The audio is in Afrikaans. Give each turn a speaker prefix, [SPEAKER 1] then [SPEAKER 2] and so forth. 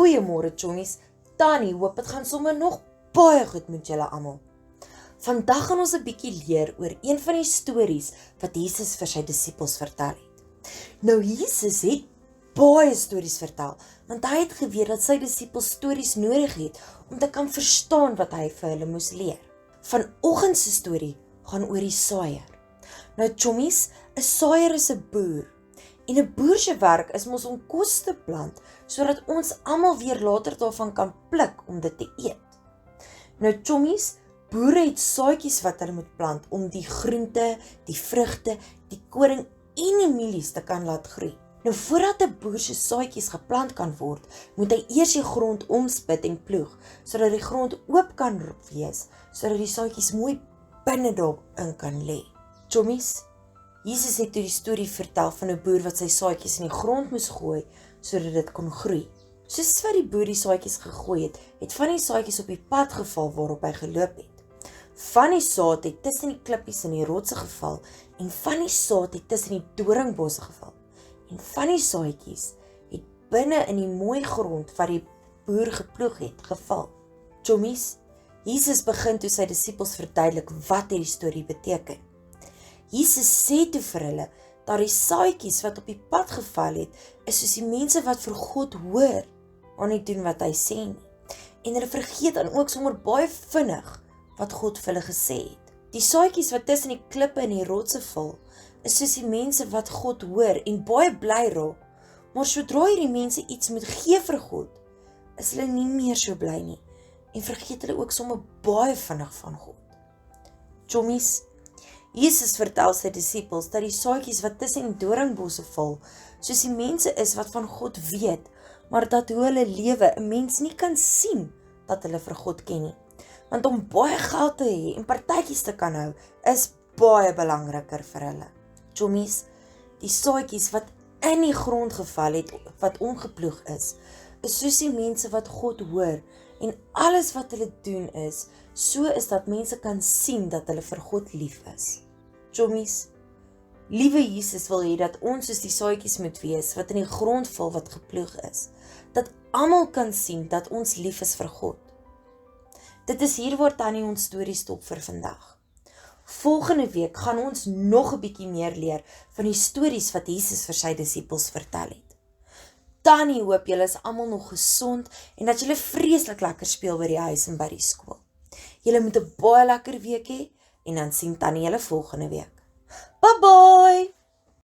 [SPEAKER 1] Goeiemôre chommies, Tannie hoop dit gaan sommer nog baie goed met julle almal. Vandag gaan ons 'n bietjie leer oor een van die stories wat Jesus vir sy disippels vertel het. Nou Jesus het baie stories vertel, want hy het geweet dat sy disippels stories nodig het om te kan verstaan wat hy vir hulle moes leer. Vanoggend se storie gaan oor die saaier. Nou chommies, 'n saaier is 'n boer. En 'n boer se werk is mos om kos te plant, sodat ons almal weer later daarvan kan pluk om dit te eet. Nou chommies, boere het saadjies wat hulle moet plant om die groente, die vrugte, die koring en die mielies te kan laat groei. Nou voordat 'n boer se saadjies geplant kan word, moet hy eers die grond omspit en ploeg, sodat die grond oop kan wees, sodat die saadjies mooi binne daarin kan lê. Chommies, Jesus het toe die storie vertel van 'n boer wat sy saadjies in die grond moes gooi, sodat dit kon groei. Soos wat die boer die saadjies gegooi het, het van die saadjies op die pad geval waarop hy geloop het. Van die saad het tussen die klippies en die rotse geval, en van die saad het tussen die doringbosse geval. En van die saadjies het binne in die mooi grond wat die boer geploeg het, geval. Chommies, Jesus begin toe sy disippels verduidelik wat hierdie storie beteken. Jesus sê toe vir hulle, dat die saadjies wat op die pad geval het, is soos die mense wat vir God hoor, maar nie doen wat hy sê nie. En hulle vergeet dan ook sommer baie vinnig, wat God vir hulle gesê het. Die saadjies wat tussen die klippe en die rotse val, is soos die mense wat God hoor en baie bly raak, maar sodra hierdie mense iets moet gee vir God, is hulle nie meer so bly nie, en vergeet hulle ook sommer baie vinnig van God. Chommies, Jesus vertel sy disippels dat die saadjies wat tussen die doringbosse val, soos die mense is wat van God weet, maar dat hoe hulle lewe 'n mens nie kan sien dat hulle vir God ken nie. Want om baie geld te hê en partytjies te kan hou, is baie belangriker vir hulle. Chommies, die saadjies wat in die grond geval het, wat omgeploeg is soos die mense wat God hoor, en alles wat hulle doen so is dat mense kan sien dat hulle vir God lief is. Chommies, liewe Jesus wil hê dat ons soos die saadjies moet wees, wat in die grond val wat geploeg is, dat almal kan sien dat ons lief is vir God. Dit is hier waar Tannie ons storie stop vir vandag. Volgende week gaan ons nog 'n bietjie meer leer van die stories wat Jesus vir sy disippels vertel het. Tannie hoop julle is almal nog gesond en dat julle vreeslik lekker speel by die huis en by die skool. Julle moet 'n baie lekker week hê en dan sien Tannie julle volgende week. Bye bye!